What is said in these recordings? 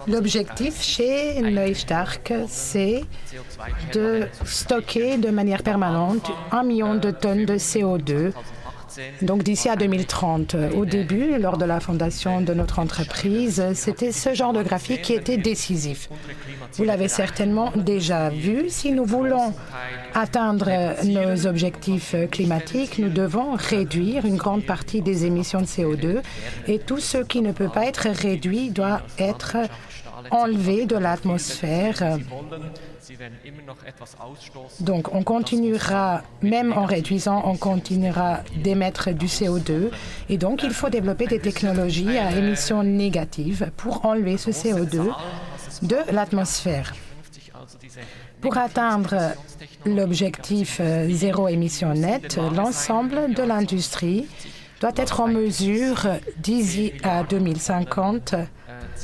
L'objectif chez Neustark, c'est de stocker de manière permanente 1 million de tonnes de CO2, donc d'ici à 2030. Au début, lors de la fondation de notre entreprise, c'était ce genre de graphique qui était décisif. Vous l'avez certainement déjà vu. Si nous voulons atteindre nos objectifs climatiques, nous devons réduire une grande partie des émissions de CO2 et tout ce qui ne peut pas être réduit doit être enlevé de l'atmosphère. Donc, on continuera, même en réduisant, on continuera d'émettre du CO2. Et donc, il faut développer des technologies à émissions négatives pour enlever ce CO2 de l'atmosphère. Pour atteindre l'objectif zéro émission nette, l'ensemble de l'industrie doit être en mesure, d'ici à 2050,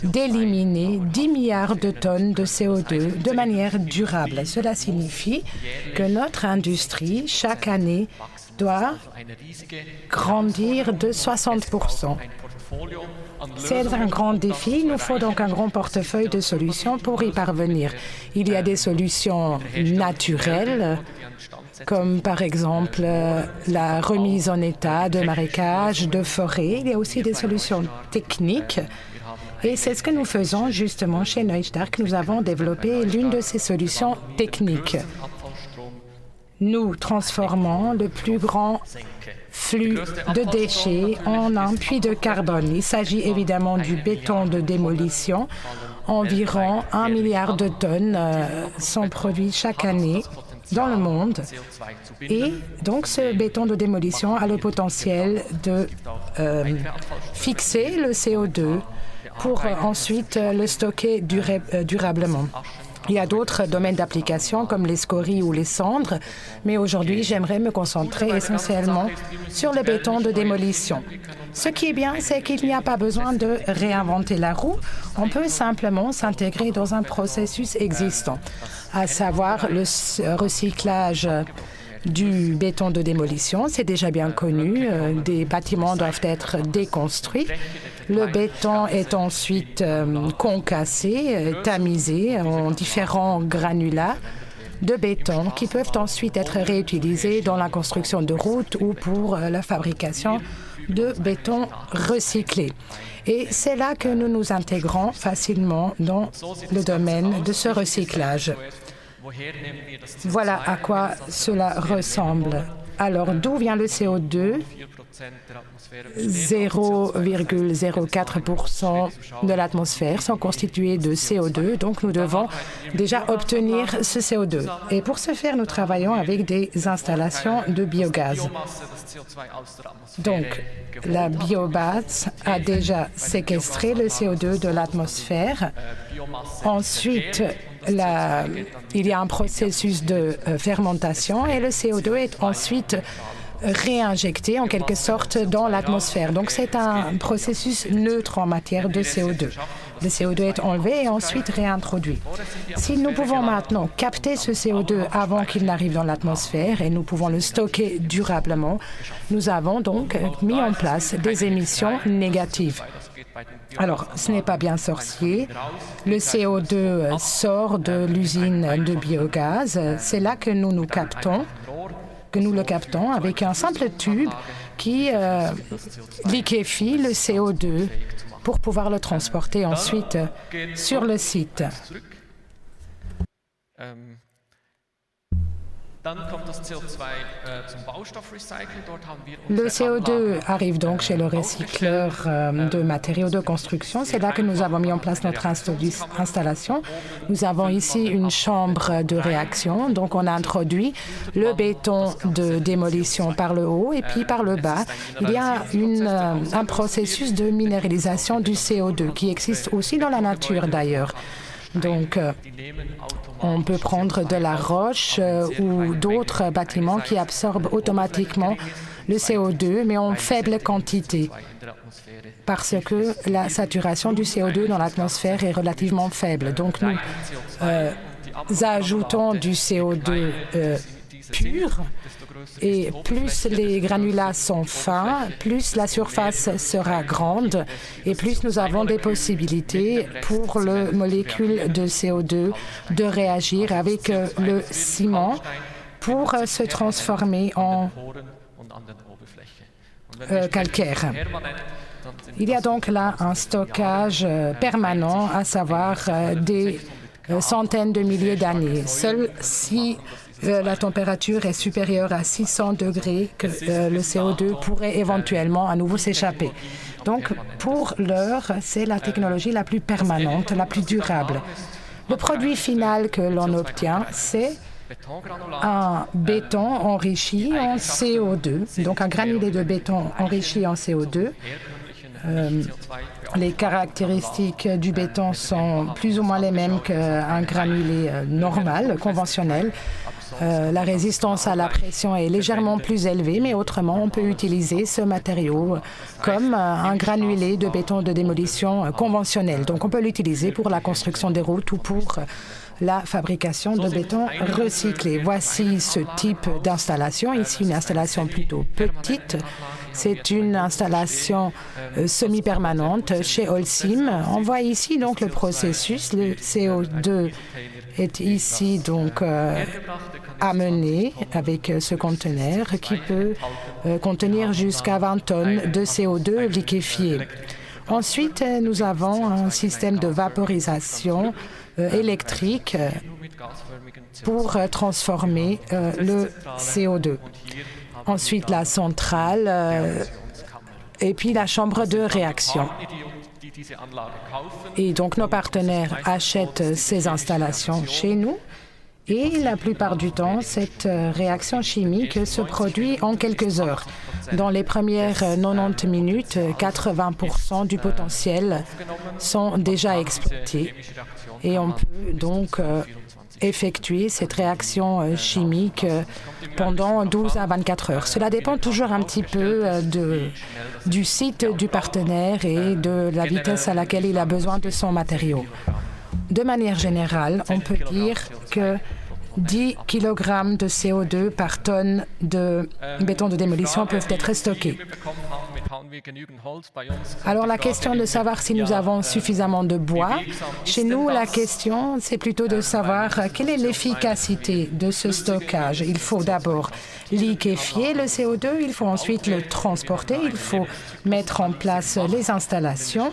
d'éliminer 10 milliards de tonnes de CO2 de manière durable. Cela signifie que notre industrie, chaque année, doit grandir de 60%. C'est un grand défi. Il nous faut donc un grand portefeuille de solutions pour y parvenir. Il y a des solutions naturelles, comme par exemple la remise en état de marécages, de forêts. Il y a aussi des solutions techniques. Et c'est ce que nous faisons justement chez Neustark. Nous avons développé l'une de ces solutions techniques. Nous transformons le plus grand flux de déchets en un puits de carbone. Il s'agit évidemment du béton de démolition. Environ 1 milliard de tonnes sont produits chaque année dans le monde. Et donc, ce béton de démolition a le potentiel de fixer le CO2 pour ensuite le stocker durablement. Il y a d'autres domaines d'application comme les scories ou les cendres, mais aujourd'hui, j'aimerais me concentrer essentiellement sur le béton de démolition. Ce qui est bien, c'est qu'il n'y a pas besoin de réinventer la roue. On peut simplement s'intégrer dans un processus existant, à savoir le recyclage du béton de démolition. C'est déjà bien connu. Des bâtiments doivent être déconstruits. Le béton est ensuite concassé, tamisé en différents granulats de béton qui peuvent ensuite être réutilisés dans la construction de routes ou pour la fabrication de béton recyclé. Et c'est là que nous nous intégrons facilement dans le domaine de ce recyclage. Voilà à quoi cela ressemble. Alors, d'où vient le CO2 ? 0,04% de l'atmosphère sont constitués de CO2, donc nous devons déjà obtenir ce CO2. Et pour ce faire, nous travaillons avec des installations de biogaz. Donc, la biomasse a déjà séquestré le CO2 de l'atmosphère. Ensuite, il y a un processus de fermentation et le CO2 est ensuite réinjecté en quelque sorte dans l'atmosphère. Donc, c'est un processus neutre en matière de CO2. Le CO2 est enlevé et ensuite réintroduit. Si nous pouvons maintenant capter ce CO2 avant qu'il n'arrive dans l'atmosphère et nous pouvons le stocker durablement, nous avons donc mis en place des émissions négatives. Alors, ce n'est pas bien sorcier. Le CO2 sort de l'usine de biogaz. C'est là que nous le captons avec un simple tube qui liquéfie le CO2 pour pouvoir le transporter ensuite sur le site. Le CO2 arrive donc chez le recycleur de matériaux de construction. C'est là que nous avons mis en place notre installation. Nous avons ici une chambre de réaction. Donc, on a introduit le béton de démolition par le haut et puis par le bas. Il y a un processus de minéralisation du CO2 qui existe aussi dans la nature d'ailleurs. Donc, on peut prendre de la roche ou d'autres bâtiments qui absorbent automatiquement le CO2, mais en faible quantité, parce que la saturation du CO2 dans l'atmosphère est relativement faible. Donc, nous ajoutons du CO2 pur Et plus les granulats sont fins, plus la surface sera grande et plus nous avons des possibilités pour le molécule de CO2 de réagir avec le ciment pour se transformer en calcaire. Il y a donc là un stockage permanent, à savoir des centaines de milliers d'années. Seul si la température est supérieure à 600 degrés que le CO2 pourrait éventuellement à nouveau s'échapper. Donc, pour l'heure, c'est la technologie la plus permanente, la plus durable. Le produit final que l'on obtient, c'est un béton enrichi en CO2, donc un granulé de béton enrichi en CO2. Les caractéristiques du béton sont plus ou moins les mêmes qu'un granulé normal, conventionnel. La résistance à la pression est légèrement plus élevée, mais autrement, on peut utiliser ce matériau comme un granulé de béton de démolition conventionnel. Donc, on peut l'utiliser pour la construction des routes ou pour la fabrication de béton recyclé. Voici ce type d'installation. Ici, une installation plutôt petite. C'est une installation semi-permanente chez Holcim. On voit ici donc le processus. Le CO2 est ici donc amené avec ce conteneur qui peut contenir jusqu'à 20 tonnes de CO2 liquéfié. Ensuite, nous avons un système de vaporisation électrique pour transformer le CO2. Ensuite, la centrale et puis la chambre de réaction. Et donc, nos partenaires achètent ces installations chez nous. Et la plupart du temps, cette réaction chimique se produit en quelques heures. Dans les premières 90 minutes, 80% du potentiel sont déjà exploités. Et on peut donc effectuer cette réaction chimique pendant 12 à 24 heures. Cela dépend toujours un petit peu du site du partenaire et de la vitesse à laquelle il a besoin de son matériau. De manière générale, on peut dire que 10 kg de CO2 par tonne de béton de démolition peuvent être stockés. Alors la question de savoir si nous avons suffisamment de bois, chez nous la question c'est plutôt de savoir quelle est l'efficacité de ce stockage. Il faut d'abord liquéfier le CO2, il faut ensuite le transporter, il faut mettre en place les installations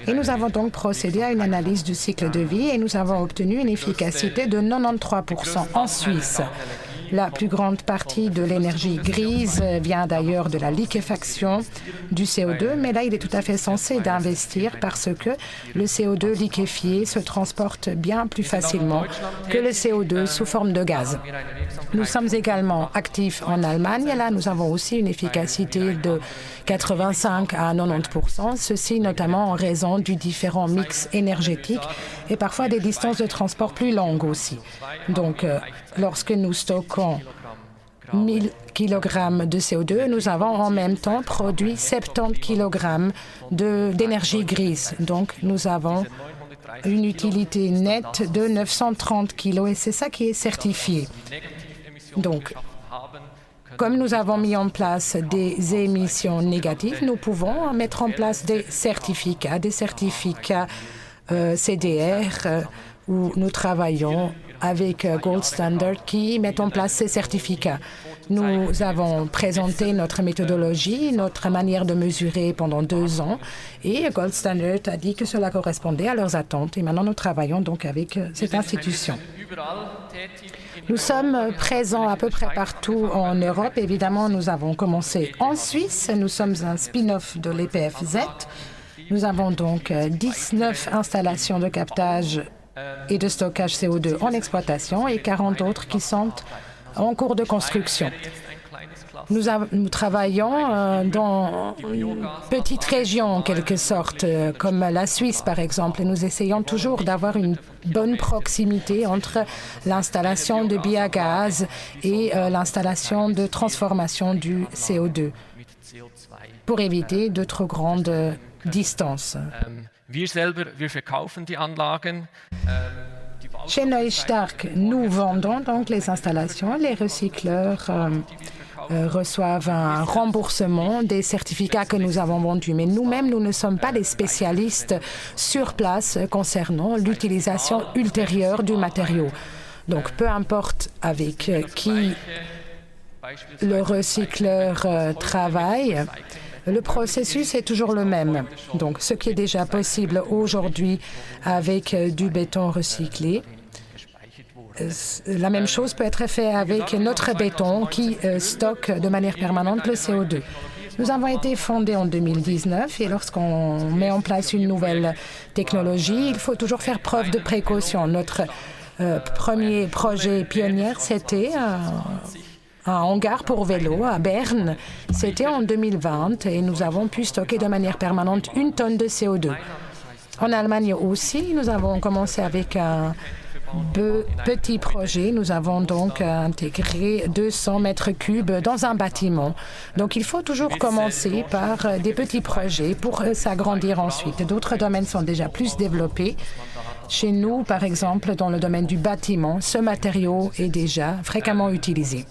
et nous avons donc procédé à une analyse du cycle de vie et nous avons obtenu une efficacité de 93% en Suisse. La plus grande partie de l'énergie grise vient d'ailleurs de la liquéfaction du CO2, mais là, il est tout à fait censé d'investir parce que le CO2 liquéfié se transporte bien plus facilement que le CO2 sous forme de gaz. Nous sommes également actifs en Allemagne. Là, nous avons aussi une efficacité de 85 à 90%, ceci notamment en raison du différent mix énergétique et parfois des distances de transport plus longues aussi. Donc, lorsque nous stockons 1000 kg de CO2, nous avons en même temps produit 70 kg d'énergie grise. Donc, nous avons une utilité nette de 930 kg et c'est ça qui est certifié. Donc, comme nous avons mis en place des émissions négatives, nous pouvons mettre en place des certificats CDR, où nous travaillons avec Gold Standard qui met en place ces certificats. Nous avons présenté notre méthodologie, notre manière de mesurer pendant 2 ans et Gold Standard a dit que cela correspondait à leurs attentes et maintenant nous travaillons donc avec cette institution. Nous sommes présents à peu près partout en Europe. Évidemment, nous avons commencé en Suisse. Nous sommes un spin-off de l'EPFZ. Nous avons donc 19 installations de captage et de stockage CO2 en exploitation et 40 autres qui sont en cours de construction. Nous travaillons dans une petite région en quelque sorte, comme la Suisse par exemple, et nous essayons toujours d'avoir une bonne proximité entre l'installation de biogaz et l'installation de transformation du CO2 pour éviter de trop grandes distances. Chez Neustark, nous vendons donc les installations. Les recycleurs reçoivent un remboursement des certificats que nous avons vendus. Mais nous-mêmes, nous ne sommes pas les spécialistes sur place concernant l'utilisation ultérieure du matériau. Donc, peu importe avec qui le recycleur travaille, le processus est toujours le même. Donc, ce qui est déjà possible aujourd'hui avec du béton recyclé, la même chose peut être faite avec notre béton qui stocke de manière permanente le CO2. Nous avons été fondés en 2019 et lorsqu'on met en place une nouvelle technologie, il faut toujours faire preuve de précaution. Notre premier projet pionnier, c'était un hangar pour vélo à Berne. C'était en 2020 et nous avons pu stocker de manière permanente 1 tonne de CO2. En Allemagne aussi, nous avons commencé avec un petit projet. Nous avons donc intégré 200 mètres cubes dans un bâtiment. Donc, il faut toujours commencer par des petits projets pour s'agrandir ensuite. D'autres domaines sont déjà plus développés. Chez nous, par exemple, dans le domaine du bâtiment, ce matériau est déjà fréquemment utilisé.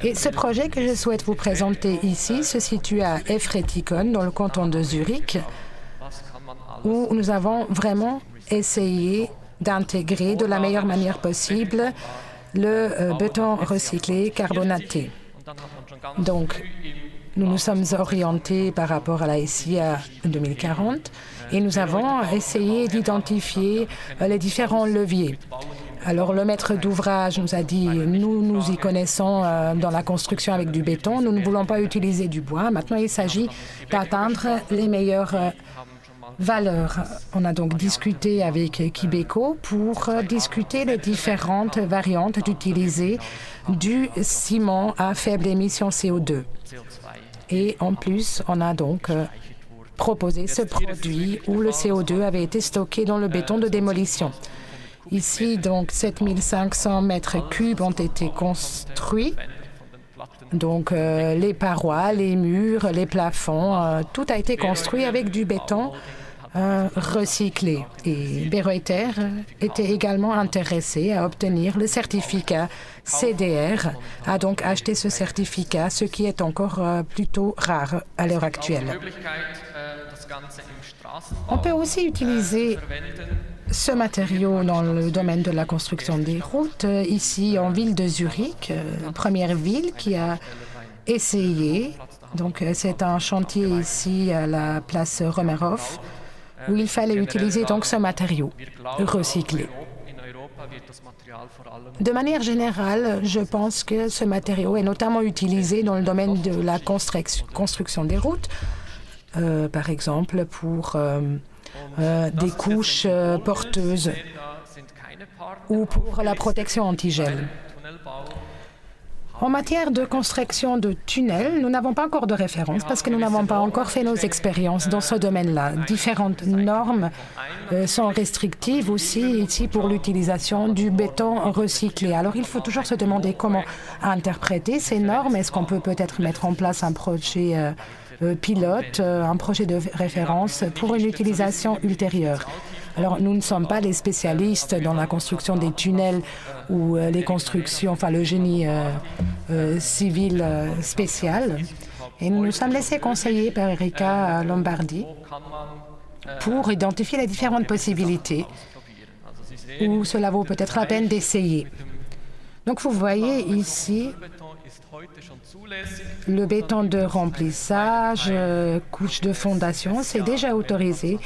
Et ce projet que je souhaite vous présenter ici se situe à Efretikon, dans le canton de Zurich, où nous avons vraiment essayé d'intégrer de la meilleure manière possible le béton recyclé carbonaté. Donc, nous nous sommes orientés par rapport à la SIA 2040 et nous avons essayé d'identifier les différents leviers. Alors, le maître d'ouvrage nous a dit, nous y connaissons dans la construction avec du béton, nous ne voulons pas utiliser du bois. Maintenant, il s'agit d'atteindre les meilleures valeurs. On a donc discuté avec Quebeco pour discuter les différentes variantes d'utiliser du ciment à faible émission CO2. Et en plus, on a donc proposé ce produit où le CO2 avait été stocké dans le béton de démolition. Ici, donc, 7500 mètres cubes ont été construits. Donc, les parois, les murs, les plafonds, tout a été construit avec du béton recyclé. Et Bereuter était également intéressé à obtenir le certificat CDR, a donc acheté ce certificat, ce qui est encore plutôt rare à l'heure actuelle. On peut aussi utiliser ce matériau dans le domaine de la construction des routes. Ici, en ville de Zurich, première ville qui a essayé. Donc, c'est un chantier ici à la place Romerhof où il fallait utiliser donc ce matériau recyclé. De manière générale, je pense que ce matériau est notamment utilisé dans le domaine de la construction des routes, par exemple pour des couches porteuses ou pour la protection antigel. En matière de construction de tunnels, nous n'avons pas encore de référence parce que nous n'avons pas encore fait nos expériences dans ce domaine-là. Différentes normes sont restrictives aussi ici pour l'utilisation du béton recyclé. Alors, il faut toujours se demander comment interpréter ces normes. Est-ce qu'on peut peut-être mettre en place un projet pilote, un projet de référence pour une utilisation ultérieure? Alors, nous ne sommes pas les spécialistes dans la construction des tunnels ou les constructions, enfin le génie civil spécial. Et nous nous sommes laissés conseiller par Erika Lombardi pour identifier les différentes possibilités où cela vaut peut-être la peine d'essayer. Donc, vous voyez ici le béton de remplissage, couche de fondation, c'est déjà autorisé.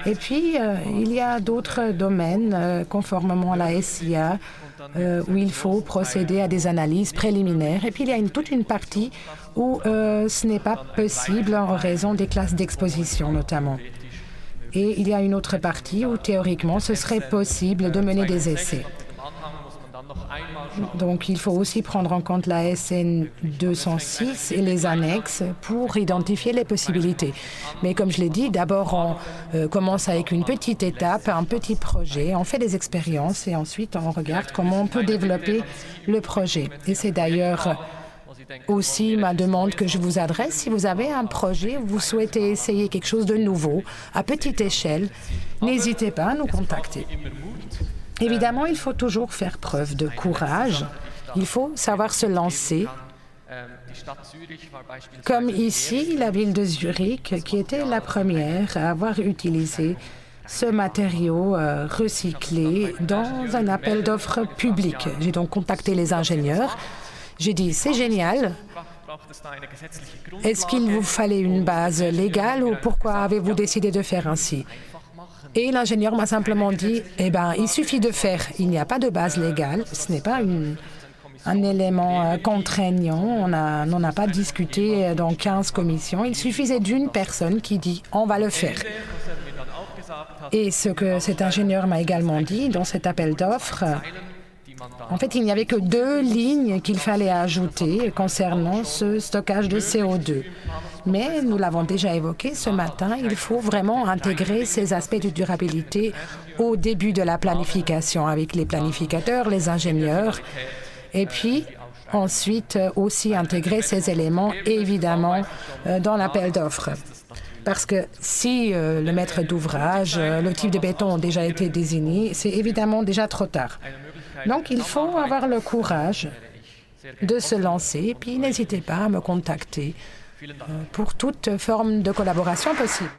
Et puis, il y a d'autres domaines, conformément à la SIA, où il faut procéder à des analyses préliminaires. Et puis, il y a toute une partie où ce n'est pas possible en raison des classes d'exposition, notamment. Et il y a une autre partie où, théoriquement, ce serait possible de mener des essais. Donc, il faut aussi prendre en compte la SN 206 et les annexes pour identifier les possibilités. Mais comme je l'ai dit, d'abord, on commence avec une petite étape, un petit projet, on fait des expériences et ensuite, on regarde comment on peut développer le projet. Et c'est d'ailleurs aussi ma demande que je vous adresse. Si vous avez un projet, vous souhaitez essayer quelque chose de nouveau, à petite échelle, n'hésitez pas à nous contacter. Évidemment, il faut toujours faire preuve de courage. Il faut savoir se lancer Comme ici, la ville de Zurich, qui était la première à avoir utilisé ce matériau recyclé dans un appel d'offres public. J'ai donc contacté les ingénieurs. J'ai dit, c'est génial. Est-ce qu'il vous fallait une base légale ou pourquoi avez-vous décidé de faire ainsi? Et l'ingénieur m'a simplement dit, eh bien, il suffit de faire. Il n'y a pas de base légale. Ce n'est pas un élément contraignant. On n'en a pas discuté dans 15 commissions. Il suffisait d'une personne qui dit, on va le faire. Et ce que cet ingénieur m'a également dit dans cet appel d'offres, en fait, il n'y avait que 2 lignes qu'il fallait ajouter concernant ce stockage de CO2. Mais nous l'avons déjà évoqué ce matin, il faut vraiment intégrer ces aspects de durabilité au début de la planification avec les planificateurs, les ingénieurs, et puis ensuite aussi intégrer ces éléments évidemment dans l'appel d'offres. Parce que si le maître d'ouvrage, le type de béton ont déjà été désigné, c'est évidemment déjà trop tard. Donc, il faut avoir le courage de se lancer, puis n'hésitez pas à me contacter pour toute forme de collaboration possible.